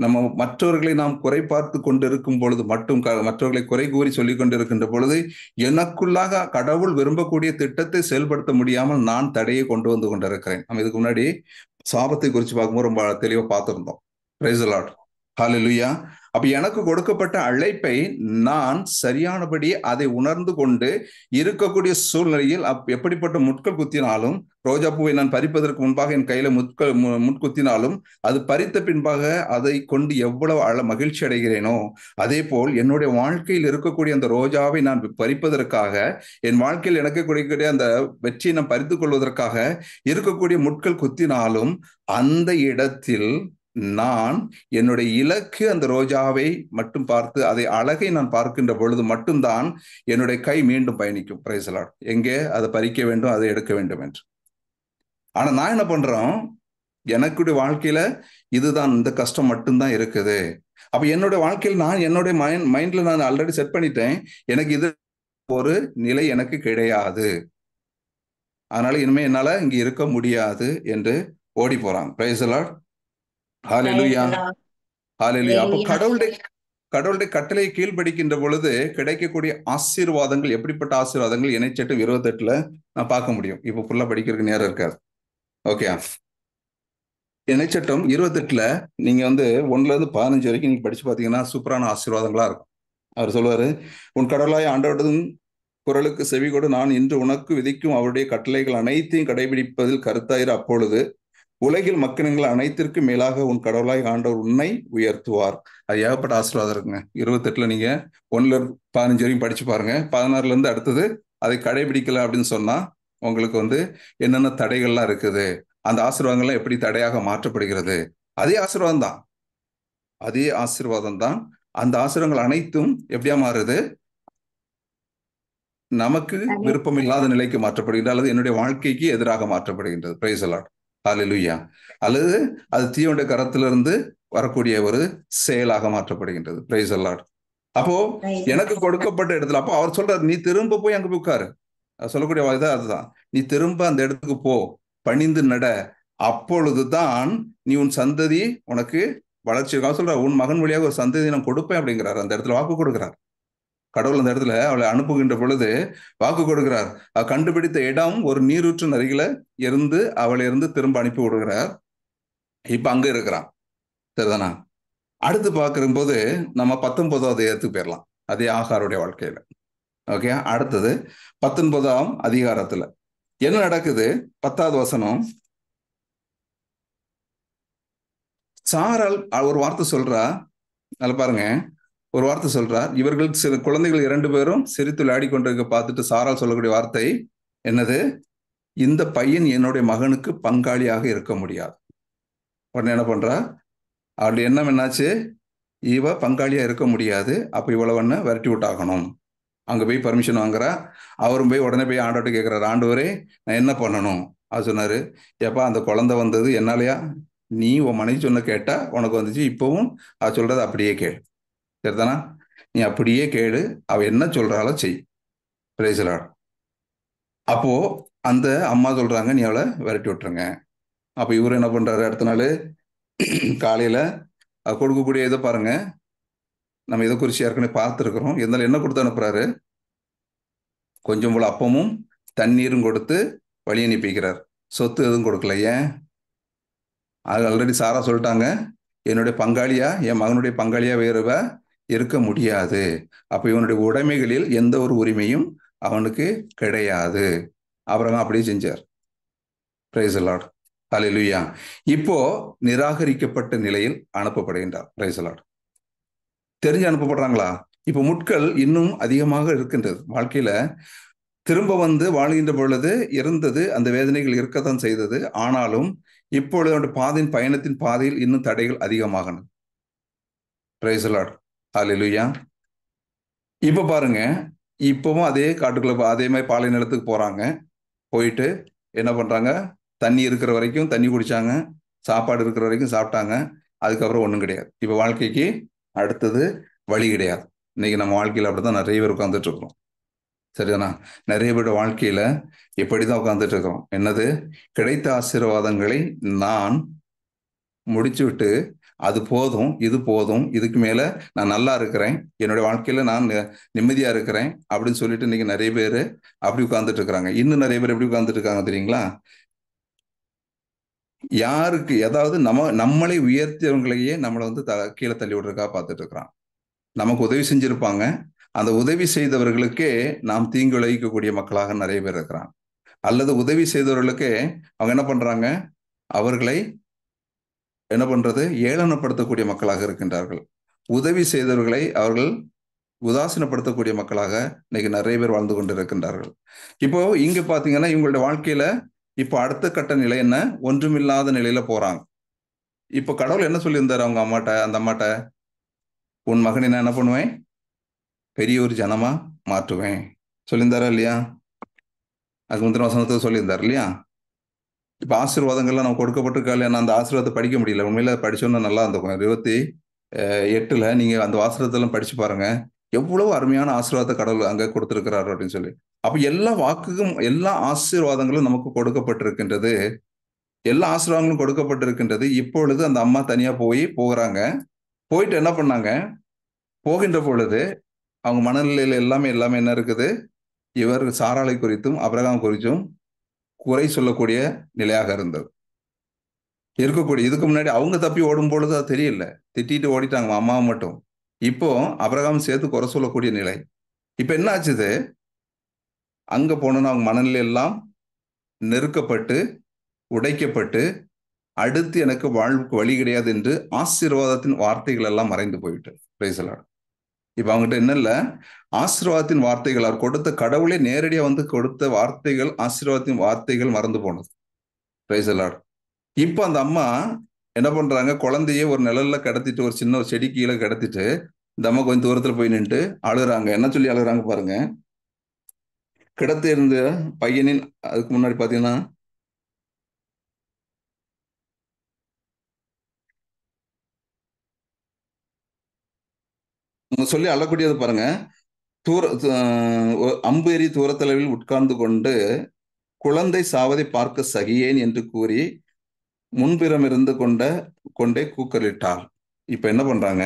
நம்ம மற்றவர்களை நாம் குறை பார்த்து கொண்டு இருக்கும் பொழுது மட்டும் மற்றவர்களை குறை கூறி சொல்லி கொண்டிருக்கின்ற பொழுது எனக்குள்ளாக கடவுள் விரும்பக்கூடிய திட்டத்தை செயல்படுத்த முடியாமல் நான் தடையை கொண்டு வந்து கொண்டிருக்கிறேன். நம்ம இதுக்கு முன்னாடி சாபத்தை குறித்து பார்க்கும்போது ரொம்ப தெளிவா பார்த்திருந்தோம். Praise the lord. ஹல்லேலூயா. அப்ப எனக்கு கொடுக்கப்பட்ட அழைப்பை நான் சரியானபடி அதை உணர்ந்து கொண்டு இருக்கக்கூடிய சூழ்நிலையில் எப்படிப்பட்ட முட்கள் குத்தினாலும், ரோஜா பூவை நான் பறிப்பதற்கு முன்பாக என் கையில முட்குத்தினாலும் அது பறித்த பின்பாக அதை கொண்டு எவ்வளவு மகிழ்ச்சி அடைகிறேனோ அதே போல் என்னுடைய வாழ்க்கையில் இருக்கக்கூடிய அந்த ரோஜாவை நான் பறிப்பதற்காக, என் வாழ்க்கையில் எனக்கு கொடுக்கக்கூடிய அந்த வெற்றியை நான் பறித்துக் கொள்வதற்காக இருக்கக்கூடிய முட்கள் குத்தினாலும் அந்த இடத்தில் நான் என்னுடைய இலக்கு அந்த ரோஜாவை மட்டும் பார்த்து அதை அழகை நான் பார்க்கின்ற பொழுது மட்டும்தான் என்னுடைய கை மீண்டும் பயணிக்கும். Price the Lord. எங்கே அதை பறிக்க வேண்டும், அதை எடுக்க வேண்டும் என்று. ஆனா நான் என்ன பண்றோம், எனக்குடைய வாழ்க்கையில இதுதான், இந்த கஷ்டம் மட்டும்தான் இருக்குது. அப்ப என்னுடைய வாழ்க்கையில் நான் என்னுடைய மைண்ட்ல நான் ஆல்ரெடி செட் பண்ணிட்டேன், எனக்கு இது ஒரு நிலை எனக்கு கிடையாது, அதனால இனிமே என்னால இங்க இருக்க முடியாது என்று ஓடி போறான். Praise the lord. Hallelujah. Hallelujah. அப்ப கடவுளுடைய கட்டளையை கீழ்படிக்கின்ற பொழுது கிடைக்கக்கூடிய ஆசீர்வாதங்கள் எப்படிப்பட்ட ஆசீர்வாதங்கள் இணைச்சட்டம் 28 நான் பார்க்க முடியும். இப்ப ஃபுல்லா படிக்கிறதுக்கு நேரம் இருக்காது. ஓகே. இணைச்சட்டம் 28 நீங்க 1ல இருந்து 15 வரைக்கும் நீங்க படிச்சு பாத்தீங்கன்னா சூப்பரான ஆசீர்வாதங்களா இருக்கும். அவர் சொல்லுவாரு, உன் கடவுளாய் ஆண்டவரின் குரலுக்கு செவி கொடு, நான் இன்று உனக்கு விதிக்கும் அவருடைய கட்டளைகள் அனைத்தையும் கடைபிடிப்பதில் கருத்தாயிரு, அப்பொழுது உலகில் மக்கள் அனைத்திற்கும் மேலாக உன் கடவுளாய் ஆண்டவர் உன்னை உயர்த்துவார். அது ஏகப்பட்ட ஆசீர்வாதம் இருக்குங்க. 28 நீங்க 1ல 15 வரைக்கும் படிச்சு பாருங்க. 16ல இருந்து அடுத்தது அதை கடைபிடிக்கல அப்படின்னு சொன்னா உங்களுக்கு என்னென்ன தடைகள்லாம் இருக்குது, அந்த ஆசீர்வாதங்கள்லாம் எப்படி தடையாக மாற்றப்படுகிறது. அதே ஆசீர்வாதம் தான் அந்த ஆசீர்வாதங்கள் அனைத்தும் எப்படியா மாறுது? நமக்கு விருப்பம் இல்லாத நிலைக்கு மாற்றப்படுகின்றது, அல்லது என்னுடைய வாழ்க்கைக்கு எதிராக மாற்றப்படுகின்றது. Price the lord. ஹல்லேலூயா. அல்லது அது தீயோட கரத்திலிருந்து வரக்கூடிய ஒரு செயலாக மாற்றப்படுகின்றது. Price the Lord. அப்போ எனக்கு கொடுக்கப்பட்ட இடத்துல அப்போ அவர் சொல்றாரு, நீ திரும்ப போய் அங்க போய் உட்காரு. சொல்லக்கூடிய வாய்தா அதுதான். நீ திரும்ப அந்த இடத்துக்கு போ, பணிந்து நட, அப்பொழுதுதான் நீ உன் சந்ததி உனக்கு வளர்ச்சி சொல்ற, உன் மகன் வழியாக ஒரு சந்ததி நான் கொடுப்பேன் அப்படிங்கிறார். அந்த இடத்துல வாக்கு கொடுக்கிறார். கடவுள் அந்த இடத்துல அவளை அனுப்புகின்ற பொழுது வாக்கு கொடுக்கிறார். கண்டுபிடித்த இடம் ஒரு நீரூற்று அருகில இருந்து அவளை இருந்து திரும்ப அனுப்பி விடுகிறார். இப்ப அங்க இருக்கிறான். சரிதானா? அடுத்து பார்க்கும் போது நம்ம 19வது அதிகாரத்துக்கு போயிடலாம். அதே ஆகாருடைய வாழ்க்கையில. ஓகே, அடுத்தது 19ஆம் அதிகாரத்துல என்ன நடக்குது? 10வது வசனம். சாராள் ஒரு வார்த்தை சொல்றா. அதுல பாருங்க, ஒரு வார்த்தை சொல்றார். இவர்கள் சில குழந்தைகள் 2 பேரும் சிரித்து விளையாடி கொண்டிருக்க பார்த்துட்டு சாராள் சொல்லக்கூடிய வார்த்தை என்னது? இந்த பையன் என்னுடைய மகனுக்கு பங்காளியாக இருக்க முடியாது. உடனே என்ன பண்றா? அவருடைய எண்ணம் என்னாச்சு? இவ பங்காளியா இருக்க முடியாது, அப்ப இவ்வளவுன்னு விரட்டி விட்டாகணும். அங்க போய் பர்மிஷன் வாங்குறா. அவரும் போய் உடனே போய் ஆண்டவர்கிட்ட கேட்கிறாரு, ஆண்டவரே நான் என்ன பண்ணணும்? அது சொன்னாரு, ஏப்பா அந்த குழந்தை வந்தது என்னாலயா? நீ உன் மனைவி சொன்ன கேட்டா உனக்கு வந்துச்சு, இப்பவும் அவ சொல்றது அப்படியே கேளு. சரிதானா? நீ அப்படியே கேளு, அவ என்ன சொல்றாளோ செய். Price the Lord. அப்போ அந்த அம்மா சொல்றாங்க, நீ அவளை விரட்டி விட்டுருங்க. அப்ப இவரு என்ன பண்றாரு? அடுத்த நாள் காலையில கொடுக்கக்கூடிய இதை பாருங்க, நம்ம இதை குறிச்சு ஏற்கனவே பார்த்துருக்கிறோம். இருந்தாலும் என்ன கொடுத்து அனுப்புறாரு? கொஞ்சம் போல அப்பமும் தண்ணீரும் கொடுத்து வழி அனுப்பிக்கிறார். சொத்து எதுவும் கொடுக்கல. ஏன்? அது ஆல்ரெடி சாரா சொல்லிட்டாங்க, என்னுடைய பங்காளியா, என் மகனுடைய பங்காளியா வேறுவ இருக்க முடியாது. அப்ப இவனுடைய உடைமைகளில் எந்த ஒரு உரிமையும் அவனுக்கு கிடையாது. அப்புறம் அப்படியே செஞ்சார். Praise the lord. ஹல்லேலூயா. இப்போ நிராகரிக்கப்பட்ட நிலையில் அனுப்பப்படுகின்றார். Price the Lord. தெரிஞ்சு அனுப்பப்படுறாங்களா? இப்ப முட்கள் இன்னும் அதிகமாக இருக்கின்றது வாழ்க்கையில. திரும்ப வந்து வாழ்கின்ற பொழுது இருந்தது, அந்த வேதனைகள் இருக்கத்தான் செய்தது. ஆனாலும் இப்பொழுது பயணத்தின் பாதையில் இன்னும் தடைகள் அதிகமாகணும். Price the lord. ஹல்லேலூயா. இப்ப பாருங்க, இப்பவும் அதே காட்டுக்குள்ள அதே மாதிரி பாலை நிலத்துக்கு போறாங்க. போயிட்டு என்ன பண்றாங்க? தண்ணி இருக்கிற வரைக்கும் தண்ணி குடிச்சாங்க, சாப்பாடு இருக்கிற வரைக்கும் சாப்பிட்டாங்க. அதுக்கப்புறம் ஒன்றும் கிடையாது. இப்ப வாழ்க்கைக்கு அடுத்தது வழி கிடையாது. இன்னைக்கு நம்ம வாழ்க்கையில அப்படிதான் நிறைய பேர் உட்கார்ந்துட்டு இருக்கிறோம். சரிதானா? நிறைய பேரோட வாழ்க்கையில எப்படிதான் உட்கார்ந்துட்டு இருக்கிறோம். என்னது? கிடைத்த ஆசீர்வாதங்களை நான் முடிச்சு விட்டு, அது போதும், இது போதும், இதுக்கு மேல நான் நல்லா இருக்கிறேன், என்னுடைய வாழ்க்கையில நான் நிம்மதியா இருக்கிறேன் அப்படின்னு சொல்லிட்டு இன்னைக்கு நிறைய பேர் அப்படி உட்கார்ந்துட்டு இருக்கிறாங்க. இன்னும் நிறைய பேர் எப்படி உட்கார்ந்துட்டு இருக்காங்க தெரியுங்களா? யாருக்கு ஏதாவது நம்மளை உயர்த்தியவங்களையே நம்மளை வந்து கீழே தள்ளி விடுறதுக்காக பார்த்துட்டு இருக்கிறான். நமக்கு உதவி செஞ்சிருப்பாங்க, அந்த உதவி செய்தவர்களுக்கே நாம் தீங்கு விளைவிக்கக்கூடிய மக்களாக நிறைய பேர் இருக்கிறாங்க. அல்லது உதவி செய்தவர்களுக்கே அவங்க என்ன பண்றாங்க? அவர்களை என்ன பண்றது? ஏளனப்படுத்தக்கூடிய மக்களாக இருக்கின்றார்கள். உதவி செய்தவர்களை அவர்கள் உதாசீனப்படுத்தக்கூடிய மக்களாக இன்னைக்கு நிறைய பேர் வாழ்ந்து கொண்டு இருக்கின்றார்கள். இப்போ இங்க பாத்தீங்கன்னா இவங்களுடைய வாழ்க்கையில இப்போ அடுத்த கட்ட நிலை என்ன? ஒன்றுமில்லாத நிலையில போறாங்க. இப்போ கடவுள் என்ன சொல்லியிருந்தாரு அவங்க அம்மாட்ட, அந்த அம்மாட்ட? உன் மகனை நான் என்ன பண்ணுவேன்? பெரிய ஒரு ஜனமா மாற்றுவேன் சொல்லியிருந்தாரா இல்லையா? அதுக்கு முந்தின வசனத்தை சொல்லியிருந்தார் இல்லையா? இப்ப ஆசீர்வாதங்கள்லாம் நம்ம கொடுக்கப்பட்டிருக்கா இல்லையா? நான் அந்த ஆசீர்வாதத்தை படிக்க முடியல. உண்மையில படிச்சோன்னா நல்லா இருந்திருக்கும். 28 நீங்க அந்த வாசகத்தெல்லாம் படிச்சு பாருங்க, எவ்வளவு அருமையான ஆசீர்வாதத்தை கடவுள் அங்க கொடுத்திருக்கிறாரு அப்படின்னு சொல்லி. அப்ப எல்லா வாக்குக்கும் எல்லா ஆசீர்வாதங்களும் நமக்கு கொடுக்கப்பட்டிருக்கின்றது. எல்லா ஆசீர்வாதங்களும் கொடுக்கப்பட்டிருக்கின்றது. இப்பொழுது அந்த அம்மா தனியா போகிறாங்க. போயிட்டு என்ன பண்ணாங்க? போகின்ற பொழுது அவங்க மனநிலையில எல்லாமே என்ன இருக்குது? இவர் சாராளை குறித்தும் ஆபிரகாம் குறித்தும் குறை சொல்லக்கூடிய நிலையாக இருந்தது இருக்கக்கூடிய. இதுக்கு முன்னாடி அவங்க தப்பி ஓடும் பொழுது அது தெரியல, திட்டிட்டு ஓடிட்டாங்க அம்மாவை மட்டும். இப்போ ஆபிரகாம் சேர்த்து குறை சொல்லக்கூடிய நிலை. இப்ப என்ன ஆச்சுது? அங்க போனோம்னா அவங்க மனநிலை எல்லாம் நெருக்கப்பட்டு உடைக்கப்பட்டு, அடுத்து எனக்கு வாழ்வுக்கு வழி கிடையாது என்று ஆசீர்வாதத்தின் வார்த்தைகள் எல்லாம் மறைந்து போயிட்டு. Price the Lord. இப்ப அவங்ககிட்ட என்ன இல்ல? ஆசீர்வாதத்தின் வார்த்தைகள், அவர் கொடுத்த கடவுளே நேரடியா வந்து கொடுத்த வார்த்தைகள், ஆசீர்வாதத்தின் வார்த்தைகள் மறந்து போனது. Price the Lord. இப்ப அந்த அம்மா என்ன பண்றாங்க? குழந்தைய ஒரு நிழல்ல கடத்திட்டு, ஒரு சின்ன செடி கீழே கடத்திட்டு இந்த அம்மா கொஞ்சம் தூரத்துல போய் நின்று அழுகுறாங்க. என்ன சொல்லி அழுகுறாங்க பாருங்க. கிடத்து இருந்த பையனின், அதுக்கு முன்னாடி பாத்தீங்கன்னா சொல்லி அழக்கூடியது பாருங்க. அம்பு எறி தூரத்தளவில் உட்கார்ந்து கொண்டு குழந்தை சாவதை பார்க்க சகியேன் என்று கூறி முன்பிறம் இருந்து கொண்டே கூக்கலிட்டாள். இப்ப என்ன பண்றாங்க,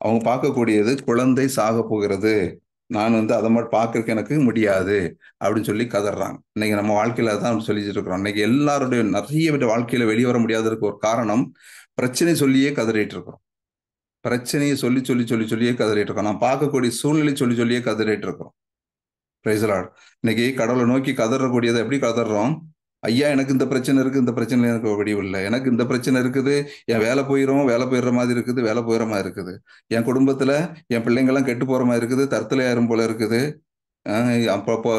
அவங்க பார்க்கக்கூடியது குழந்தை சாக போகிறது, நான் அதை மாதிரி பார்க்கறதுக்கு எனக்கு முடியாது அப்படின்னு சொல்லி கதறாங்க. இன்னைக்கு நம்ம வாழ்க்கையில தான் சொல்லிட்டு இருக்கிறோம். இன்னைக்கு எல்லாருடைய நிறைய பேர் வாழ்க்கையில வெளியே வர முடியாததுக்கு ஒரு காரணம் பிரச்சனை சொல்லியே கதறிட்டு இருக்கிறோம். பிரச்சனையை சொல்லி சொல்லி சொல்லி சொல்லியே கதறிட்டு இருக்கோம். நான் பார்க்கக்கூடிய சூழ்நிலை சொல்லி சொல்லியே கதறிட்டு இருக்கோம். Praise the Lord. இன்னைக்கு கடவுளை நோக்கி கதறக்கூடியதை எப்படி கதறோம்? ஐயா எனக்கு இந்த பிரச்சனை இருக்கு, இந்த பிரச்சனை எனக்கு வடிவு இல்லை, எனக்கு இந்த பிரச்சனை இருக்குது, என் வேலை போயிடுற மாதிரி இருக்குது, வேலை போயிடுற மாதிரி இருக்குது, என் குடும்பத்துல என் பிள்ளைங்கெல்லாம் கெட்டு போற மாதிரி இருக்குது, தற்கொலையாயிரும் போல இருக்குது, அப்போ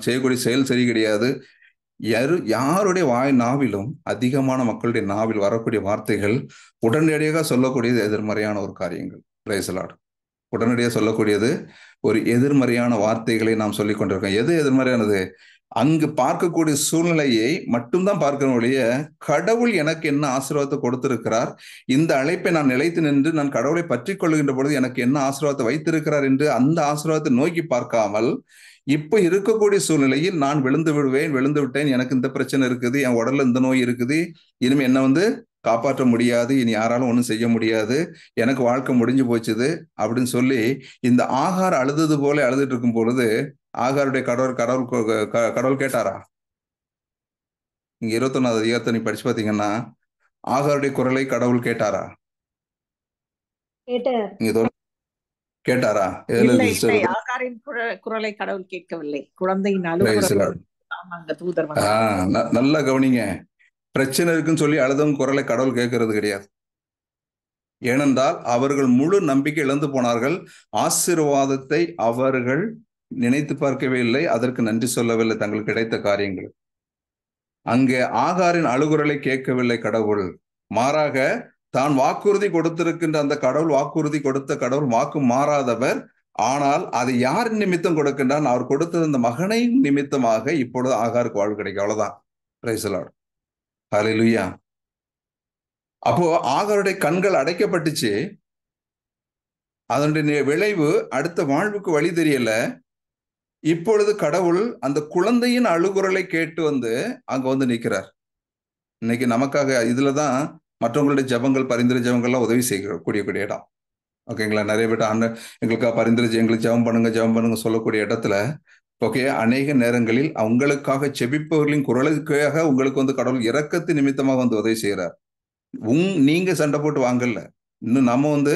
செய்யக்கூடிய செயல் சரி கிடையாது. யாருடைய நாவிலும் அதிகமான மக்களுடைய நாவில் வரக்கூடிய வார்த்தைகள் உடனடியாக சொல்லக்கூடியது எதிர்மறையான ஒரு காரியங்கள். Price the Lord. உடனடியாக சொல்லக்கூடியது ஒரு எதிர்மறையான வார்த்தைகளை நாம் சொல்லிக் கொண்டிருக்கோம். எது எதிர்மறையானது? அங்கு பார்க்கக்கூடிய சூழ்நிலையை மட்டும்தான் பார்க்கணும் ஒழிய கடவுள் எனக்கு என்ன ஆசீர்வாதத்தை கொடுத்திருக்கிறார், இந்த அழைப்பை நான் நிலைத்து நின்று நான் கடவுளை பற்றி கொள்ளுகின்ற பொழுது எனக்கு என்ன ஆசீர்வாதத்தை வைத்திருக்கிறார் என்று அந்த ஆசீர்வாதத்தை நோக்கி பார்க்காமல், இப்ப இருக்கக்கூடிய சூழ்நிலையில் நான் விழுந்து விட்டேன், எனக்கு இந்த பிரச்சனை இருக்குது, என் உடல்ல இந்த நோய் இருக்குது, இனிமே என்ன காப்பாற்ற முடியாது, இனி யாராலும் ஒன்றும் செய்ய முடியாது, எனக்கு வாழ்க்கை முடிஞ்சு போச்சுது அப்படின்னு சொல்லி இந்த ஆகார் அழுதது போல அழுதுட்டு இருக்கும் பொழுது ஆகாருடைய கடவுள் கேட்டாரா? இங்க 21வது அதிகாரத்தை நீ படிச்சு பாத்தீங்கன்னா ஆகாருடைய குரலை கடவுள் கேட்டாரா? கேட்டாரா? ஆகாரின் குரலை கடவுள் கேட்கவில்லை. குழந்தையின் தூதர் நல்லா கவனிங்க. பிரச்சனை இருக்குன்னு சொல்லி அழுதவங்க குரலை கடவுள் கேட்கறது கிடையாது. ஏனென்றால் அவர்கள் முழு நம்பிக்கை இழந்து போனார்கள். ஆசீர்வாதத்தை அவர்கள் நினைத்து பார்க்கவே இல்லை, அதற்கு நன்றி சொல்லவில்லை தங்களுக்கு கிடைத்த காரியங்கள். அங்கே ஆகாரின் அழுகுரலை கேட்கவில்லை கடவுள். மாறாக தான் வாக்குறுதி கொடுத்திருக்கின்ற அந்த கடவுள், வாக்குறுதி கொடுத்த கடவுள் வாக்கு மாறாதவர். ஆனால் அதை யார் நிமித்தம் கொடுக்கின்றான்? அவர் கொடுத்த அந்த மகனை நிமித்தமாக இப்பொழுது ஆகாருக்கு வாழ்வு கிடைக்கும். அவ்வளவுதான். Praise the lord. ஹல்லேலூயா. அப்போ ஆகாருடைய கண்கள் அடைக்கப்பட்டுச்சு. அதனுடைய விளைவு அடுத்த வாழ்வுக்கு வழி தெரியல. இப்பொழுது கடவுள் அந்த குழந்தையின் அழுகுரலை கேட்டு அங்க நிற்கிறார். இன்னைக்கு நமக்காக இதுலதான் மற்றவங்களுடைய ஜபங்கள், பரிந்துரை ஜபங்கள்லாம் உதவி செய்யக்கூடிய இடம். ஓகேங்களா? நிறைய பேர் எங்களுக்காக பரிந்துரை, எங்களுக்கு ஜபம் பண்ணுங்க சொல்லக்கூடிய இடத்துல ஓகே, அநேக நேரங்களில் அவங்களுக்காக செபிப்பவர்களின் குரலுக்காக உங்களுக்கு கடவுள் இரக்கத்து நிமித்தமாக உதவி செய்யறார். நீங்க சண்டை போட்டு வாங்கல. இன்னும் நம்ம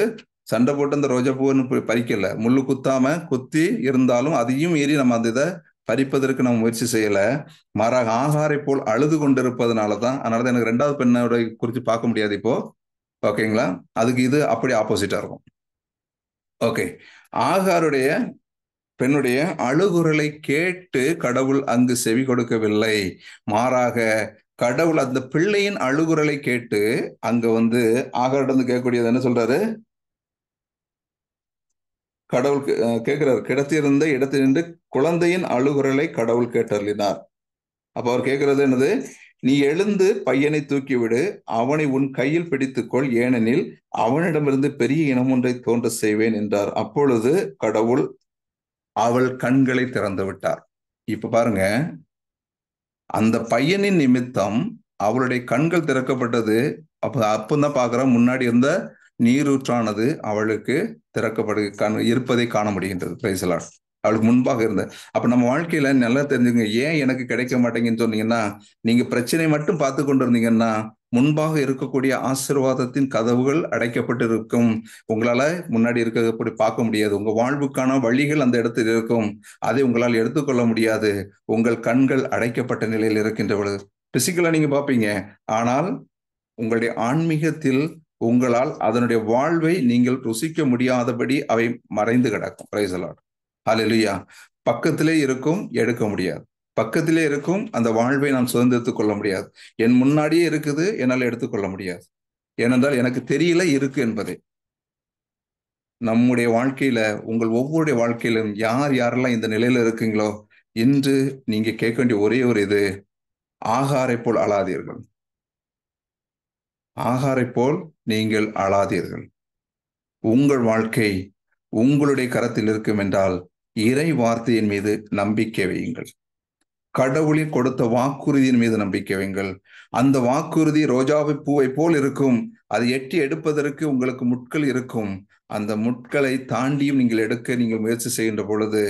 சண்டை போட்டு அந்த ரோஜா பூன்னு பறிக்கல. முள்ளு குத்தாம குத்தி இருந்தாலும் அதையும் மீறி நம்ம அந்த இதை பறிப்பதற்கு நம்ம முயற்சி செய்யல. மாறாக ஆகாரை போல் அழுது கொண்டிருப்பதனாலதான். அதனாலதான் எனக்கு 2வது பெண்ணோட குறித்து பார்க்க முடியாது இப்போ. ஓகேங்களா? அதுக்கு இது அப்படி ஆப்போசிட்டா இருக்கும். ஓகே, ஆகாருடைய பெண்ணுடைய அழுகுரலை கேட்டு கடவுள் அங்கு செவி கொடுக்கவில்லை. மாறாக கடவுள் அந்த பிள்ளையின் அழுகுரலை கேட்டு அங்க ஆகாரிடம் கேட்கக்கூடியது என்ன சொல்றாரு? கடவுள் கேட்கிறார், கிடத்திருந்த இடத்திலிருந்து குழந்தையின் அழுகுரலை கடவுள் கேட்டருளினார். அப்ப அவர் கேட்கிறது என்னது? நீ எழுந்து பையனை தூக்கிவிடு, அவனை உன் கையில் பிடித்துக்கொள், ஏனெனில் அவனிடமிருந்து பெரிய இனம் ஒன்றை தோன்ற செய்வேன் என்றார். அப்பொழுது கடவுள் அவள் கண்களை திறந்து விட்டார். இப்ப பாருங்க, அந்த பையனின் நிமித்தம் அவளுடைய கண்கள் திறக்கப்பட்டது. அப்பதான் பாக்குறோம், முன்னாடி இருந்த நீரூற்றானது அவளுக்கு இருப்பதை காண முடிகின்றது. Price the Lord. அவளுக்கு முன்பாக இருந்த. அப்ப நம்ம வாழ்க்கையில நல்லா தெரிஞ்சுங்க, ஏன் எனக்கு கிடைக்க மாட்டேங்குன்னு சொன்னீங்கன்னா, நீங்க பிரச்சனை மட்டும் பார்த்து கொண்டு இருந்தீங்கன்னா முன்பாக இருக்கக்கூடிய ஆசீர்வாதத்தின் கதவுகள் அடைக்கப்பட்டிருக்கும். உங்களால முன்னாடி இருக்கப்படி பார்க்க முடியாது. உங்க வாழ்வுக்கான வழிகள் அந்த இடத்தில் இருக்கும், அதை உங்களால் எடுத்துக்கொள்ள முடியாது. உங்கள் கண்கள் அடைக்கப்பட்ட நிலையில் இருக்கின்ற பொழுது பிசிக்கலா நீங்க பார்ப்பீங்க, ஆனால் உங்களுடைய ஆன்மீகத்தில் உங்களால் அதனுடைய வாழ்வை நீங்கள் ருசிக்க முடியாதபடி அவை மறைந்து கிடக்கும். Praise the lord. ஹல்லேலூயா. பக்கத்திலே இருக்கும், எடுக்க முடியாது. பக்கத்திலே இருக்கும், அந்த வாழ்வை நான் சுதந்திரத்துக் கொள்ள முடியாது. என் முன்னாடியே இருக்குது, என்னால் எடுத்துக்கொள்ள முடியாது. ஏனென்றால் எனக்கு தெரியல இருக்கு என்பதை. நம்முடைய வாழ்க்கையில, உங்கள் ஒவ்வொருடைய வாழ்க்கையிலும் யார் யாரெல்லாம் இந்த நிலையில இருக்கீங்களோ, இன்று நீங்க கேட்க வேண்டிய ஒரே ஒரு இது, ஆகாரை போல் அழாதீர்கள். ஆகாரை போல் நீங்கள் அழாதீர்கள். உங்கள் வாழ்க்கை உங்களுடைய கரத்தில் இருக்கும் என்றால் இறை வார்த்தையின் மீது நம்பிக்கை வையுங்கள். கடவுளின் கொடுத்த வாக்குறுதியின் மீது நம்பிக்கை வையுங்கள். அந்த வாக்குறுதி ரோஜாவை பூவை போல் இருக்கும். அதை எட்டி எடுப்பதற்கு உங்களுக்கு முட்கள் இருக்கும். அந்த முட்களை தாண்டியும் நீங்கள் எடுக்க நீங்கள் முயற்சி செய்கின்ற பொழுது,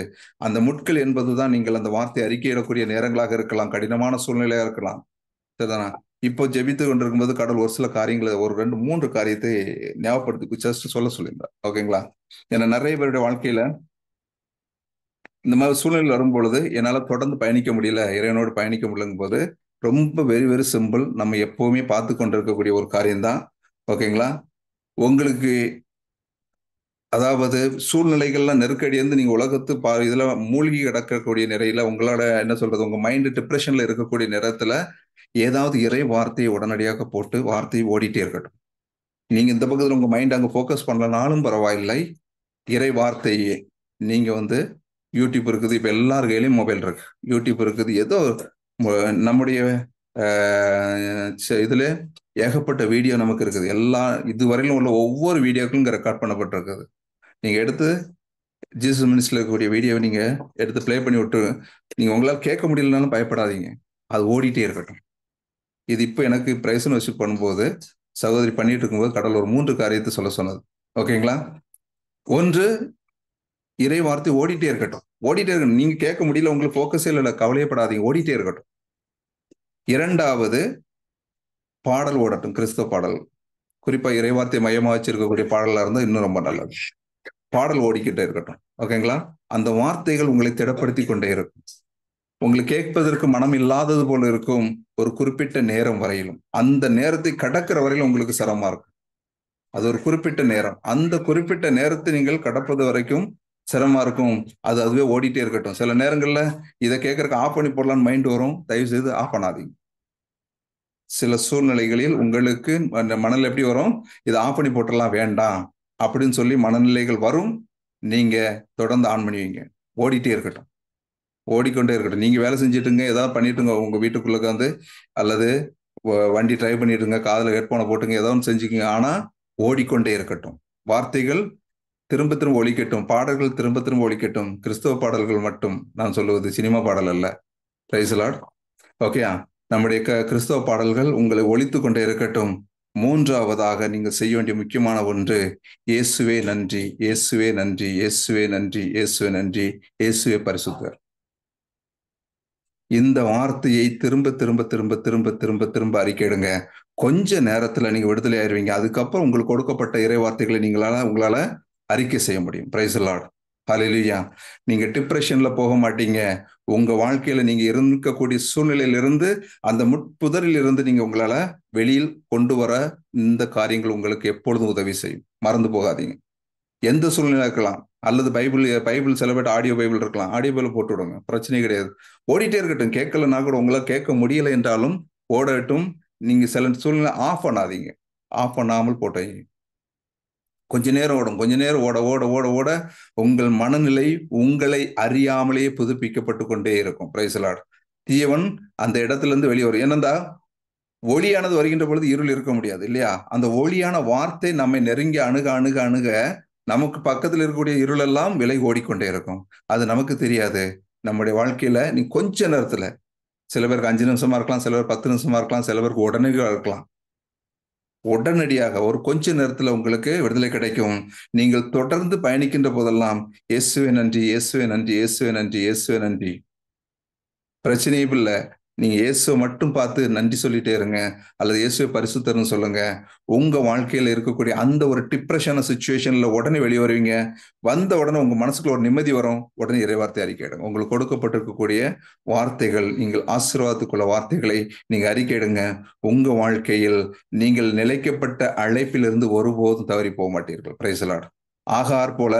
அந்த முட்கள் என்பதுதான் நீங்கள் அந்த வார்த்தை அறிக்கையிடக்கூடிய நேரங்களாக இருக்கலாம், கடினமான சூழ்நிலையாக இருக்கலாம். சரிதானா? இப்போ ஜெபித்து கொண்டிருக்கும்போது கடவுள் ஒரு சில காரியங்களை, ஒரு 2, 3 காரியத்தை ஞாபகப்படுத்தி ஜஸ்ட் சொல்ல சொல்லியிருந்தார். ஓகேங்களா? ஏன்னா நிறைய பேருடைய வாழ்க்கையில இந்த மாதிரி சூழ்நிலை வரும் பொழுது என்னால தொடர்ந்து பயணிக்க முடியல, இறைவனோடு பயணிக்க முடியலங்கும் போது, ரொம்ப வெரி வெரி சிம்பிள். நம்ம எப்பவுமே பார்த்து கொண்டிருக்கக்கூடிய ஒரு காரியம்தான். ஓகேங்களா? உங்களுக்கு அதாவது சூழ்நிலைகள்லாம் நெருக்கடி வந்து நீங்க உலகத்து இதுல மூழ்கி கிடக்கக்கூடிய நிலையில, உங்களோட என்ன சொல்றது, உங்க மைண்ட் டிப்ரெஷன்ல இருக்கக்கூடிய நேரத்துல ஏதாவது இறை வார்த்தையை உடனடியாக போட்டு வார்த்தையை ஓடிட்டே இருக்கட்டும். நீங்க இந்த பக்கத்துல உங்க மைண்ட் அங்க ஃபோக்கஸ் பண்ணலனாலும் பரவாயில்லை. இறை வார்த்தையே நீங்க வந்து யூடியூப் இருக்குது, இப்ப எல்லார் கையிலயும் மொபைல் இருக்கு, யூடியூப் இருக்குது, ஏதோ நம்முடைய இதுல ஏகப்பட்ட வீடியோ நமக்கு இருக்குது. எல்லா இதுவரையிலும் உள்ள ஒவ்வொரு வீடியோக்களும் இங்க ரெக்கார்ட் பண்ணப்பட்டிருக்குது. நீங்க எடுத்து ஜீசஸ் மினிஸ்ட்ரியில் இருக்கக்கூடிய வீடியோவை நீங்க எடுத்து பிளே பண்ணி விட்டு, நீங்க உங்களால் கேட்க முடியலனாலும் பயப்படாதீங்க, அது ஓடிட்டே இருக்கட்டும். இது இப்போ எனக்கு பிரைஸ்னு வச்சு பண்ணும்போது, சகோதரி பண்ணிட்டு இருக்கும்போது கடவுள் ஒரு 3 காரியத்தை சொல்ல சொன்னது. ஓகேங்களா? ஒன்று, இறை வார்த்தை ஓடிட்டே இருக்கட்டும். ஓடிட்டே இருக்கட்டும். நீங்க கேட்க முடியல, உங்களுக்கு ஃபோக்கஸே இல்லை, கவலையப்படாதீங்க, ஓடிட்டே இருக்கட்டும். 2வது, பாடல் ஓடட்டும், கிறிஸ்தவ பாடல். குறிப்பா இறை வார்த்தை மையமா வச்சிருக்கக்கூடிய பாடலா இருந்தா இன்னும் ரொம்ப நல்லது. பாடல் ஓடிக்கிட்டே இருக்கட்டும். ஓகேங்களா? அந்த வார்த்தைகள் உங்களை திடப்படுத்தி கொண்டே இருக்கும். உங்களுக்கு கேட்பதற்கு மனம் இல்லாதது போல இருக்கும் ஒரு குறிப்பிட்ட நேரம் வரையிலும். அந்த நேரத்தை கடக்கிற வரையிலும் உங்களுக்கு சிரமமா இருக்கும். அது ஒரு குறிப்பிட்ட நேரம். அந்த குறிப்பிட்ட நேரத்தை நீங்கள் கடப்பது வரைக்கும் சிரமமா இருக்கும். அது அதுவே ஓடிட்டே இருக்கட்டும். சில நேரங்கள்ல இதை கேட்கறதுக்கு ஆஃப் பண்ணி போடலான்னு மைண்ட் வரும். தயவு செய்து ஆஃப் பண்ணாதீங்க. சில சூழ்நிலைகளில் உங்களுக்கு மனநிலை எப்படி வரும், இதை ஆஃப் பண்ணி போட்டுடலாம், வேண்டாம் அப்படின்னு சொல்லி மனநிலைகள் வரும். நீங்க தொடர்ந்து ஆன் பண்ணுவீங்க. ஓடிட்டே இருக்கட்டும், ஓடிக்கொண்டே இருக்கட்டும். நீங்க வேலை செஞ்சுட்டுங்க, ஏதாவது பண்ணிட்டுங்க உங்க வீட்டுக்குள்ள உட்காந்து, அல்லது வண்டி டிரைவ் பண்ணிட்டுங்க, காதுல ஹெட்போனை போட்டுங்க, ஏதோ ஒன்று செஞ்சுக்கங்க. ஆனா ஓடிக்கொண்டே இருக்கட்டும். வார்த்தைகள் திரும்ப திரும்ப ஒலிக்கட்டும், பாடல்கள் திரும்ப திரும்ப ஒலிக்கட்டும். கிறிஸ்தவ பாடல்கள் மட்டும் நான் சொல்லுவது, சினிமா பாடல் அல்ல. Price the Lord. ஓகேயா? நம்முடைய கிறிஸ்தவ பாடல்கள் உங்களை ஒலித்து கொண்டே இருக்கட்டும். 3வதாக நீங்கள் செய்ய வேண்டிய முக்கியமான ஒன்று, இயேசுவே நன்றி, இயேசுவே நன்றி, இயேசுவே நன்றி, இயேசுவே நன்றி, இயேசுவே பரிசுத்தர். இந்த வார்த்தையை திரும்ப திரும்ப திரும்ப திரும்ப திரும்ப திரும்ப அறிக்கையிடுங்க. கொஞ்ச நேரத்துல நீங்க விடுதலை ஆயிருவீங்க. அதுக்கப்புறம் உங்களுக்கு கொடுக்கப்பட்ட இறை வார்த்தைகளை உங்களால அறிக்கை செய்ய முடியும். Praise the lord. ஹல்லேலூயா. நீங்க டிப்ரெஷன்ல போக மாட்டீங்க. உங்க வாழ்க்கையில நீங்க இருக்கக்கூடிய சூழ்நிலையிலிருந்து, அந்த முட்புதரில் இருந்து நீங்க உங்களால வெளியில் கொண்டு வர இந்த காரியங்கள் உங்களுக்கு எப்பொழுதும் உதவி செய்யும். மறந்து போகாதீங்க. எந்த சூழ்நிலை இருக்கலாம். அல்லது பைபிள் சில பேர் ஆடியோ பைபிள் இருக்கலாம், ஆடியோ பைபிள் போட்டு விடுங்க, பிரச்சனை கிடையாது. ஓடிட்டே இருக்கட்டும். கேட்கலன்னா கூட, உங்களால் கேட்க முடியல என்றாலும் ஓடட்டும். நீங்க சில சூழ்நிலை ஆஃப் பண்ணாதீங்க. ஆஃப் பண்ணாமல் போட்டு கொஞ்ச நேரம் ஓடும். கொஞ்ச நேரம் ஓட ஓட ஓட ஓட உங்கள் மனநிலை உங்களை அறியாமலேயே புதுப்பிக்கப்பட்டு கொண்டே இருக்கும். Price the Lord. தீயவன் அந்த இடத்துல இருந்து வெளியே வரும். ஏனென்றா ஒளியானது வருகின்ற பொழுது இருள் இருக்க முடியாது இல்லையா? அந்த ஒளியான வார்த்தை நம்மை நெருங்கி அணுக அணுக அணுக நமக்கு பக்கத்தில் இருக்கக்கூடிய இருளெல்லாம் விலை ஓடிக்கொண்டே இருக்கும். அது நமக்கு தெரியாது. நம்முடைய வாழ்க்கையில நீ கொஞ்ச நேரத்துல, சில பேருக்கு 5 நிமிஷமா இருக்கலாம், சில பேர் 10 நிமிஷமா இருக்கலாம், சில பேருக்கு உடனடியாக இருக்கலாம். உடனடியாக ஒரு கொஞ்ச நேரத்துல உங்களுக்கு விடுதலை கிடைக்கும். நீங்கள் தொடர்ந்து பயணிக்கின்ற போதெல்லாம் இயேசுவே நன்றி, இயேசுவே நன்றி, இயேசுவே நன்றி, இயேசுவே நன்றி. பிரச்சனையே இல்லை. நீங்க இயேசுவை மட்டும் பார்த்து நன்றி சொல்லிட்டே இருங்க, அல்லது இயேசுவை பரிசுத்தர்னு சொல்லுங்க. உங்க வாழ்க்கையில இருக்கக்கூடிய அந்த ஒரு டிப்ரெஷன் சிச்சுவேஷன்ல உடனே வெளியே வருவீங்க. வந்த உடனே உங்க மனசுக்குள்ள ஒரு நிம்மதி வரும். உடனே இறைவார்த்தை அறிக்கையிடுங்க. உங்களுக்கு கொடுக்கப்பட்டிருக்கக்கூடிய வார்த்தைகள், நீங்கள் ஆசீர்வாதத்துக்குள்ள வார்த்தைகளை நீங்க அறிக்கையிடுங்க. உங்க வாழ்க்கையில் நீங்கள் நிலைக்கப்பட்ட அழைப்பிலிருந்து ஒருபோதும் தவறி போக மாட்டீர்கள். Price the Lord. ஆகார் போல,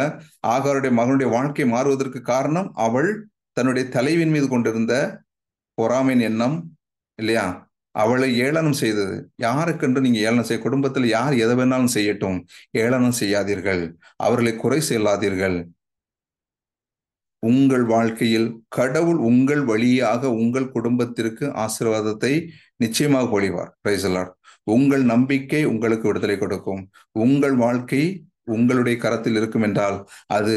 ஆகாருடைய மகனுடைய வாழ்க்கை மாறுவதற்கு காரணம், அவள் தன்னுடைய தலைவின் மீது கொண்டிருந்த பொறாமையின் எண்ணம் இல்லையா? அவளை ஏளனம் செய்தது. யாருக்கென்று நீங்க ஏளனம் செய்ய, குடும்பத்தில் யார் எதை வேணாலும் செய்யட்டும், ஏளனம் செய்யாதீர்கள், அவர்களை குறை சொல்லாதீர்கள். உங்கள் வாழ்க்கையில் கடவுள் உங்கள் வழியாக உங்கள் குடும்பத்திற்கு ஆசீர்வாதத்தை நிச்சயமாக பொழிவார். Price the Lord. உங்கள் நம்பிக்கை உங்களுக்கு விடுதலை கொடுக்கும். உங்கள் வாழ்க்கை உங்களுடைய கரத்தில் இருக்கும் என்றால் அது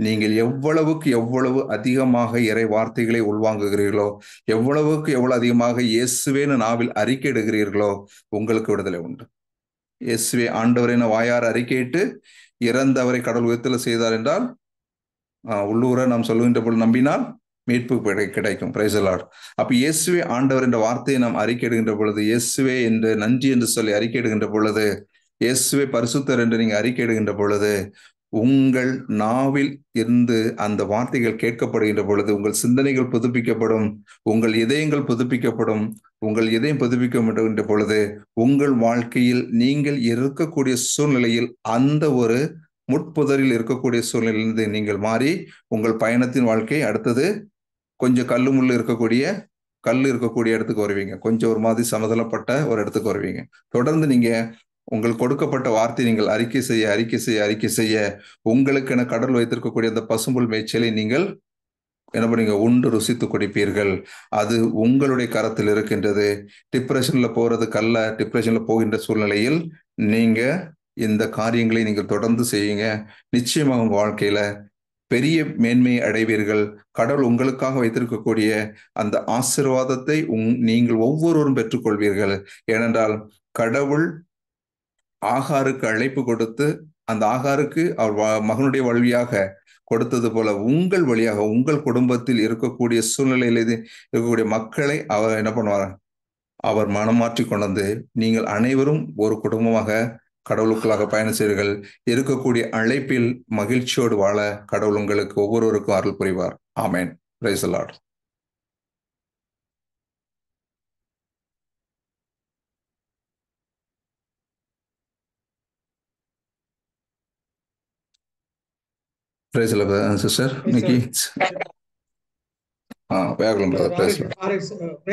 நீங்கள் எவ்வளவுக்கு எவ்வளவு அதிகமாக இறை வார்த்தைகளை உள்வாங்குகிறீர்களோ, எவ்வளவுக்கு எவ்வளவு அதிகமாக இயேசுவேன்னு நாவில் அறிக்கையிடுகிறீர்களோ உங்களுக்கு விடுதலை உண்டு. இயேசுவே ஆண்டவரை வாயார் அறிக்கையிட்டு இறந்தவரை கடவுள் உயிர்த்தெழ செய்தார் என்றால் உள்ளூர நாம் சொல்லுகின்ற பொழுது நம்பினால் மீட்பு கிடைக்கும். Price the Lord. அப்ப இயேசுவே ஆண்டவர் என்ற வார்த்தையை நாம் அறிக்கையிடுகின்ற பொழுது, இயேசுவே என்று நன்றி என்று சொல்லி அறிக்கையிடுகின்ற பொழுது, இயேசுவே பரிசுத்தர் என்று நீங்க அறிக்கையிடுகின்ற பொழுது, உங்கள் நாவில் இருந்து அந்த வார்த்தைகள் கேட்கப்படுகின்ற பொழுது உங்கள் சிந்தனைகள் புதுப்பிக்கப்படும், உங்கள் இதயங்கள் புதுப்பிக்கப்படும். உங்கள் இதயம் புதுப்பிக்கப்படுகின்ற பொழுது உங்கள் வாழ்க்கையில் நீங்கள் இருக்கக்கூடிய சூழ்நிலையில் அந்த ஒரு முட்புதரில் இருக்கக்கூடிய சூழ்நிலையிலிருந்து நீங்கள் மாறி உங்கள் பயணத்தின் வாழ்க்கை அடுத்தது கொஞ்சம் கல்லு முள்ளு இருக்கக்கூடிய இடத்துக்கு வருவீங்க. கொஞ்சம் ஒரு மாதிரி சமதளப்பட்ட ஒரு இடத்துக்கு வருவீங்க. தொடர்ந்து நீங்க உங்களுக்கு கொடுக்கப்பட்ட வார்த்தை நீங்கள் அறிக்கை செய்ய உங்களுக்கென கடவுள் வைத்திருக்கக்கூடிய அந்த பசும்புல் மேய்ச்சலை நீங்கள் என்ன பண்ணீங்க, உண்டு ருசித்து குடிப்பீர்கள். அது உங்களுடைய கரத்தில் இருக்கின்றது. டிப்ரெஷன்ல போறது டிப்ரெஷன்ல போகின்ற சூழ்நிலையில் நீங்க இந்த காரியங்களை நீங்கள் தொடர்ந்து செய்யுங்க. நிச்சயமாக உங்க வாழ்க்கையில பெரிய மேன்மையை அடைவீர்கள். கடவுள் உங்களுக்காக வைத்திருக்கக்கூடிய அந்த ஆசீர்வாதத்தை நீங்கள் ஒவ்வொருவரும் பெற்றுக்கொள்வீர்கள். ஏனென்றால் கடவுள் ஆகாருக்கு அழைப்பு கொடுத்து அந்த ஆகாருக்கு அவர் மகனுடைய வழியாக கொடுத்தது போல உங்கள் வழியாக உங்கள் குடும்பத்தில் இருக்கக்கூடிய சூழ்நிலையில் இருக்கக்கூடிய மக்களை அவர் என்ன பண்ணுவார், அவர் மனமாற்றி கொண்டு வந்து நீங்கள் அனைவரும் ஒரு குடும்பமாக கடவுளுக்குள்ளாக பயணம் செய்வீர்கள். இருக்கக்கூடிய அழைப்பில் மகிழ்ச்சியோடு வாழ கடவுள் உங்களுக்கு ஒவ்வொருவருக்கும் அருள் புரிவார். Amen. Praise the lord. Praise the lord sister Nikki. வேகலாம் பிரதர். Praise the Lord.